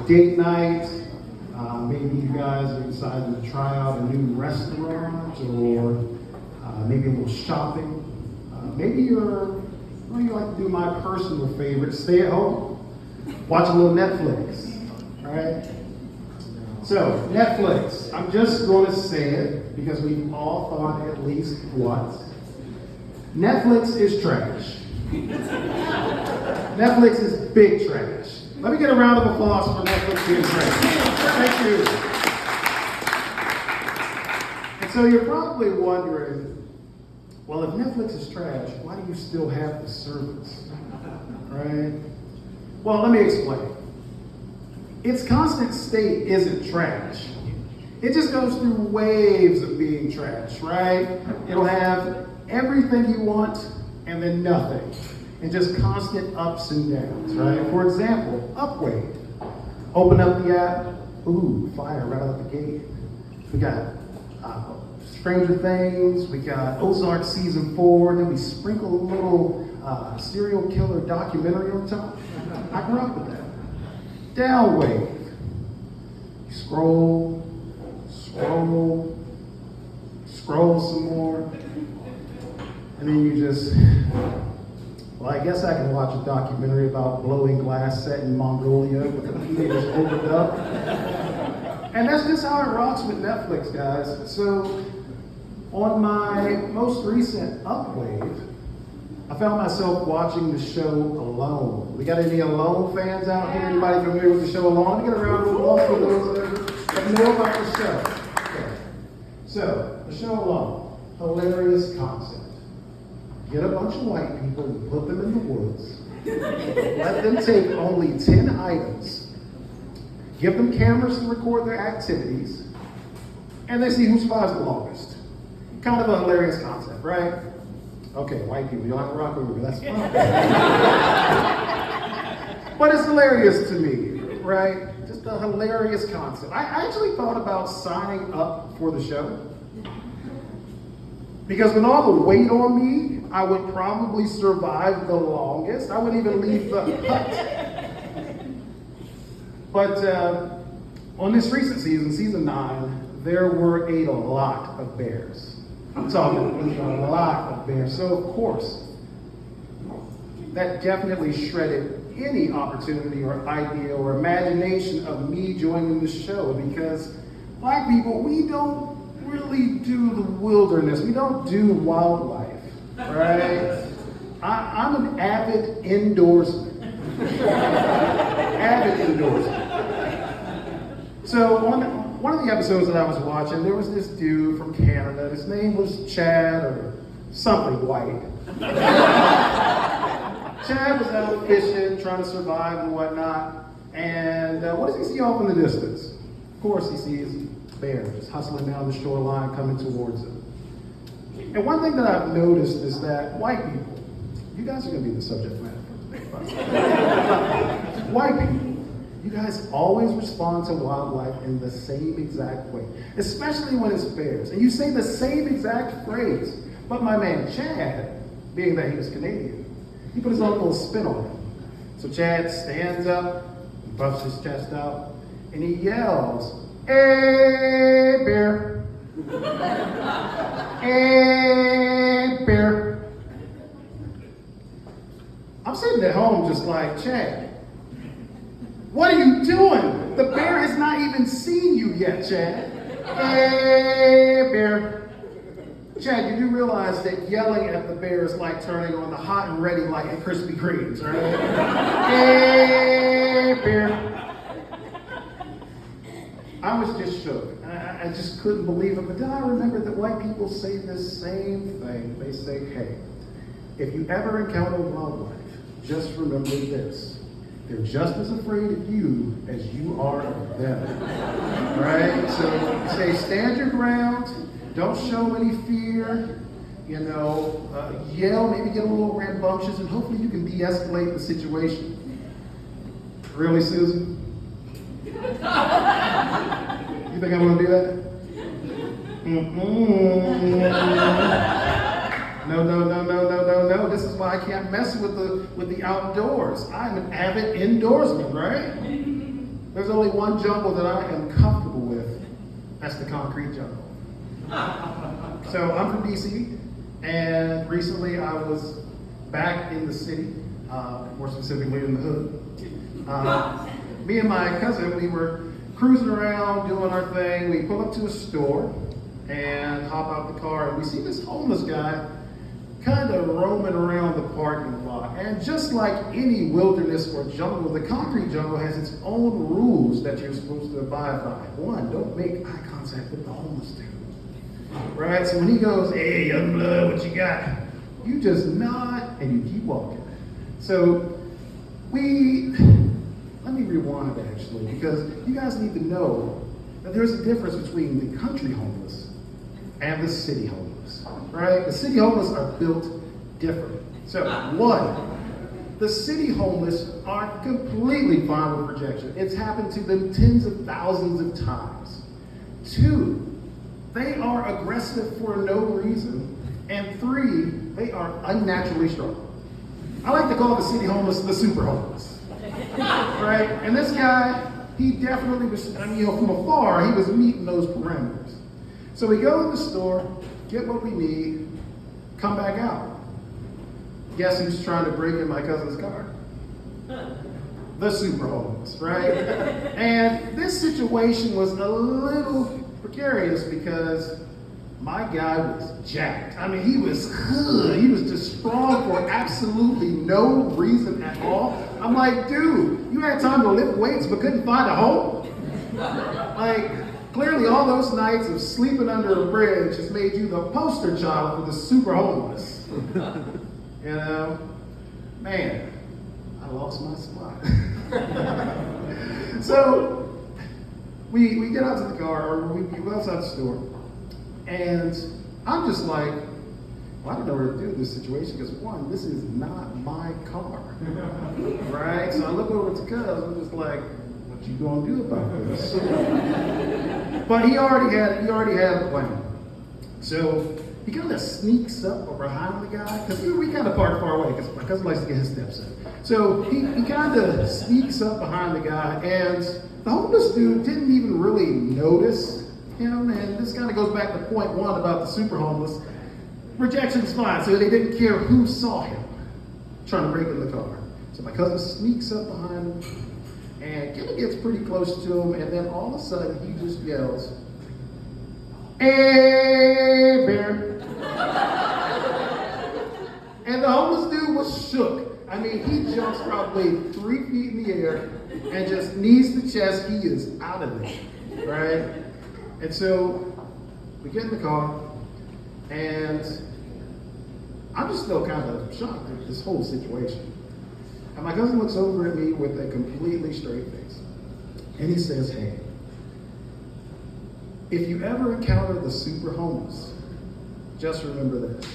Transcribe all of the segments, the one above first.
date night. Maybe you guys are deciding to try out a new restaurant, or maybe a little shopping. Maybe you like to do my personal favorite, stay at home, watch a little Netflix, right? So, Netflix, I'm just going to say it because we've all thought at least once. Netflix is trash. Netflix is big trash. Let me get a round of applause for Netflix being trash. Thank you. And so you're probably wondering, well, if Netflix is trash, why do you still have the service? Right? Well, let me explain. Its constant state isn't trash. It just goes through waves of being trash, right? It'll have everything you want and then nothing. And just constant ups and downs, right? For example, Upwave. Open up the app, ooh, fire right out the gate. We got Stranger Things, we got Ozark Season 4, then we sprinkle a little serial killer documentary on top. I grew up with that. Downwave. You scroll some more, and then you just, well, I guess I can watch a documentary about blowing glass set in Mongolia with the computers opened up. And that's just how it rocks with Netflix, guys. So, on my most recent Upwave, I found myself watching the show Alone. We got any Alone fans out here? Anybody familiar with the show Alone? Let me get a round of applause for those that know about the show. Okay. So, the show Alone, hilarious concept. Get a bunch of white people and put them in the woods. Let them take only 10 items. Give them cameras to record their activities. And they see who survives the longest. Kind of a hilarious concept, right? Okay, white people, you don't have to rock with me, that's fine. But it's hilarious to me, right? Just a hilarious concept. I actually thought about signing up for the show. Because with all the weight on me, I would probably survive the longest. I wouldn't even leave the hut. But on this recent season, season 9, there were a lot of bears. I'm talking a lot of bears. So of course, that definitely shredded any opportunity or idea or imagination of me joining the show, because black people, we don't really do the wilderness. We don't do wildlife, right? I'm an avid indoorsman. Avid indoorsman. So on one of the episodes that I was watching, there was this dude from Canada. His name was Chad or something white. Chad was out fishing, trying to survive and whatnot. And what does he see off in the distance? Of course, he sees bears hustling down the shoreline, coming towards him. And one thing that I've noticed is that white people, you guys are going to be the subject matter for today. White people, you guys always respond to wildlife in the same exact way, especially when it's bears. And you say the same exact phrase. But my man Chad, being that he was Canadian, he put his own little spin on it. So Chad stands up, puffs his chest out, and he yells, "Hey, bear. Hey, bear." I'm sitting at home just like, Chad, what are you doing? The bear has not even seen you yet, Chad. Hey, bear. Chad, you do realize that yelling at the bear is like turning on the hot and ready light at Krispy Kreme's, right? Hey, bear. I was just shook. I just couldn't believe it. But then I remembered that white people say the same thing. They say, hey, if you ever encounter wildlife, just remember this. They're just as afraid of you as you are of them. Right? So say, stand your ground. Don't show any fear. Yell, maybe get a little rambunctious, and hopefully you can de-escalate the situation. Really, Susan? You think I'm going to do that? No. This is why I can't mess with the outdoors. I'm an avid indoorsman, right? There's only one jungle that I am comfortable with. That's the concrete jungle. So I'm from DC, and recently I was back in the city, more specifically in the hood. Me and my cousin, we were cruising around, doing our thing. We pull up to a store and hop out the car, and we see this homeless guy kind of roaming around the parking lot. And just like any wilderness or jungle, the concrete jungle has its own rules that you're supposed to abide by. One, don't make eye contact with the homeless dude. Right? So when he goes, hey, young blood, what you got? You just nod and you keep walking. So let me rewind actually, because you guys need to know that there's a difference between the country homeless and the city homeless, right? The city homeless are built different. So one, the city homeless are completely fine with rejection. It's happened to them tens of thousands of times. Two, they are aggressive for no reason. And three, they are unnaturally strong. I like to call the city homeless the super homeless, right? And this guy, he definitely was, from afar, he was meeting those parameters. So we go in the store, get what we need, come back out. Guess who's trying to break in my cousin's car? The super homeless, right? And this situation was a little precarious because my guy was jacked. I mean, he was hood. He was just strong for absolutely no reason at all. I'm like, dude, you had time to lift weights but couldn't find a home? Like, clearly all those nights of sleeping under a bridge has made you the poster child for the super homeless. You know? Man, I lost my spot. So, we get out to the car, or we go outside the store, and I'm just like, well, I don't know what to do in this situation, because one, this is not my car, right? So I look over to Cuz, I'm just like, what you gonna do about this? But he already had a plan. So he kind of sneaks up behind the guy, because we kind of park far away, because my cousin likes to get his steps in. So he kind of sneaks up behind the guy, and the homeless dude didn't even really notice him, and this kind of goes back to point one about the super homeless. Rejection's fine, so they didn't care who saw him trying to break in the car. So my cousin sneaks up behind him, and kind of gets pretty close to him, and then all of a sudden he just yells, "Hey, bear!" And the homeless dude was shook. I mean, he jumps probably 3 feet in the air and just knees to chest. He is out of there, right? And so we get in the car, and I'm just still kind of shocked at this whole situation. And my cousin looks over at me with a completely straight face, and he says, "Hey, if you ever encounter the super homeless, just remember this.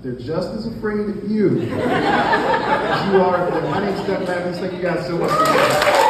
They're just as afraid of you as you are of them." My name's Doug Evans. Thank you guys so much for listening.